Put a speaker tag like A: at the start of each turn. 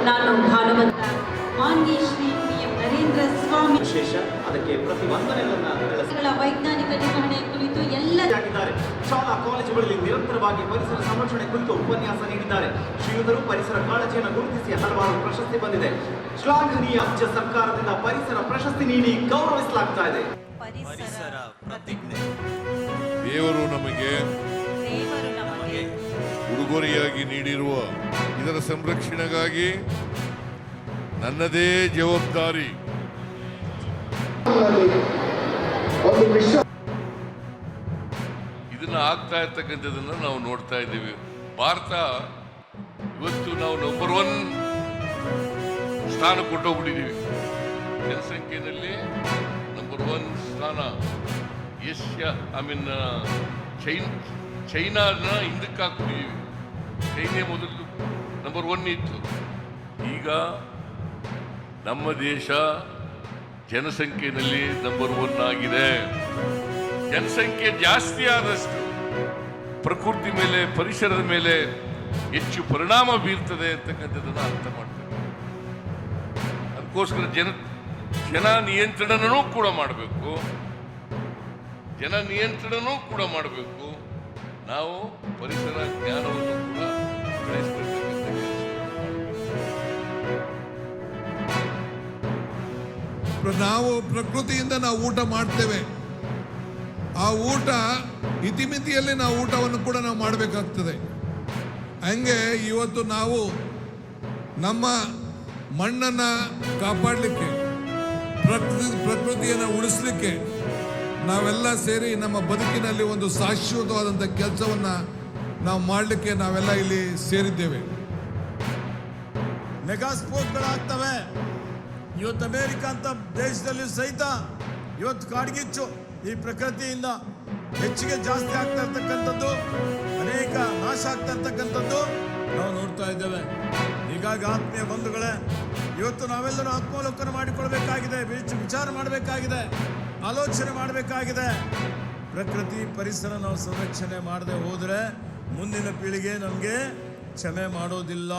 A: ನಾನು ಭಾನುಮಂತ ಮಾನ್ಯ ಶ್ರೀ PM ನರೇಂದ್ರ ಸ್ವಾಮಿ
B: ವಿಶೇಷ ಅದಕ್ಕೆ ಪ್ರತಿವಂದನೆಗಳನ್ನು
A: ವೈಜ್ಞಾನಿಕ ನಿರ್ವಹಣೆ ಕುರಿತು ಎಲ್ಲ
B: ಶಾಲಾ ಕಾಲೇಜುಗಳಲ್ಲಿ ನಿರಂತರವಾಗಿ ಪರಿಸರ ಸಂರಕ್ಷಣೆ ಕುರಿತು ಉಪನ್ಯಾಸ ನೀಡಿದ್ದಾರೆ. ಶ್ರೀಯುತರು ಪರಿಸರ ಕಾಳಜಿಯನ್ನು ಗುರುತಿಸಿ ಹಲವಾರು ಪ್ರಶಸ್ತಿ ಬಂದಿದೆ. ಶ್ಲಾಘನೀಯ ರಾಜ್ಯ ಸರ್ಕಾರದಿಂದ ಪರಿಸರ ಪ್ರಶಸ್ತಿ ನೀಡಿ ಗೌರವಿಸಲಾಗ್ತಾ ಇದೆ.
C: ಪರಿಸರ ಪ್ರತಿಜ್ಞೆ
D: ದೇವರು ನಮಗೆ ಉಡುಗೊರೆಯಾಗಿ ನೀಡಿರುವ ಇದರ ಸಂರಕ್ಷಣೆಗಾಗಿ ನನ್ನದೇ ಜವಾಬ್ದಾರಿ. ಇದನ್ನ ಆಗ್ತಾ ಇರ್ತಕ್ಕಂಥದನ್ನ ನಾವು ನೋಡ್ತಾ ಇದ್ದೀವಿ. ಭಾರತ ಇವತ್ತು ನಾವು ನಂಬರ್ 1 ಸ್ಥಾನ ಕೊಟ್ಟೋಗ್ಬಿಟ್ಟಿದ್ದೀವಿ. ಜನಸಂಖ್ಯೆಯಲ್ಲಿ ನಂಬರ್ 1 ಸ್ಥಾನ. ಚೈನಾನ ಹಿಂದಕ್ಕೆ ಹಾಕ್ಬಿಟ್ಟಿದ್ದೀವಿ. ಚೈನಾ ಮೊದಲು ನಂಬರ್ 1 ಇತ್ತು. ಈಗ ನಮ್ಮ ದೇಶ ಜನಸಂಖ್ಯೆಯಲ್ಲಿ ನಂಬರ್ 1 ಆಗಿದೆ. ಜನಸಂಖ್ಯೆ ಜಾಸ್ತಿ ಆದಷ್ಟು ಪ್ರಕೃತಿ ಮೇಲೆ, ಪರಿಸರದ ಮೇಲೆ ಹೆಚ್ಚು ಪರಿಣಾಮ ಬೀರ್ತದೆ ಅಂತಕ್ಕಂಥದ್ದನ್ನು ಅರ್ಥ ಮಾಡ್ತೇವೆ. ಅದಕ್ಕೋಸ್ಕರ ಜನ ನಿಯಂತ್ರಣನೂ ಕೂಡ ಮಾಡಬೇಕು. ನಾವು ಪರಿಸರ ಜ್ಞಾನವನ್ನು ಕೂಡ ಬೆಳೆಸಬೇಕಂತ
E: ನಾವು ಪ್ರಕೃತಿಯಿಂದ ನಾವು ಊಟ ಮಾಡ್ತೇವೆ. ಆ ಊಟ ಇತಿಮಿತಿಯಲ್ಲಿ ನಾವು ಊಟವನ್ನು ಕೂಡ ನಾವು ಮಾಡಬೇಕಾಗ್ತದೆ. ಹಂಗೆ ಇವತ್ತು ನಾವು ನಮ್ಮ ಮಣ್ಣನ್ನು ಕಾಪಾಡಲಿಕ್ಕೆ, ಪ್ರಕೃತಿಯನ್ನು ಉಳಿಸ್ಲಿಕ್ಕೆ ನಾವೆಲ್ಲ ಸೇರಿ ನಮ್ಮ ಬದುಕಿನಲ್ಲಿ ಒಂದು ಶಾಶ್ವತವಾದಂಥ ಕೆಲಸವನ್ನು ನಾವು ಮಾಡಲಿಕ್ಕೆ ನಾವೆಲ್ಲ ಇಲ್ಲಿ ಸೇರಿದ್ದೇವೆ.
F: ಮೆಗಾ ಸ್ಫೋಟಗಳಾಗ್ತವೆ. ಇವತ್ತು ಅಮೇರಿಕ ಅಂತ ದೇಶದಲ್ಲಿ ಸಹಿತ ಇವತ್ತು ಕಾಡ್ಗಿಚ್ಚು ಈ ಪ್ರಕೃತಿಯಿಂದ ಹೆಚ್ಚಿಗೆ ಜಾಸ್ತಿ ಆಗ್ತಾ ಇರ್ತಕ್ಕಂಥದ್ದು, ಅನೇಕ ನಾಶ ಆಗ್ತಾ ಇರ್ತಕ್ಕಂಥದ್ದು ನಾವು ನೋಡ್ತಾ ಇದ್ದೇವೆ. ಹೀಗಾಗಿ ಆತ್ಮೀಯ ಬಂಧುಗಳೇ, ಇವತ್ತು ನಾವೆಲ್ಲರೂ ಆತ್ಮಾವಲೋಕನ ಮಾಡಿಕೊಳ್ಬೇಕಾಗಿದೆ, ವಿಚಾರ ಮಾಡಬೇಕಾಗಿದೆ, ಆಲೋಚನೆ ಮಾಡಬೇಕಾಗಿದೆ. ಪ್ರಕೃತಿ ಪರಿಸರ ನಾವು ಸಂರಕ್ಷಣೆ ಮಾಡದೆ ಹೋದರೆ ಮುಂದಿನ ಪೀಳಿಗೆ ನಮಗೆ ಕ್ಷಮೆ ಮಾಡೋದಿಲ್ಲ.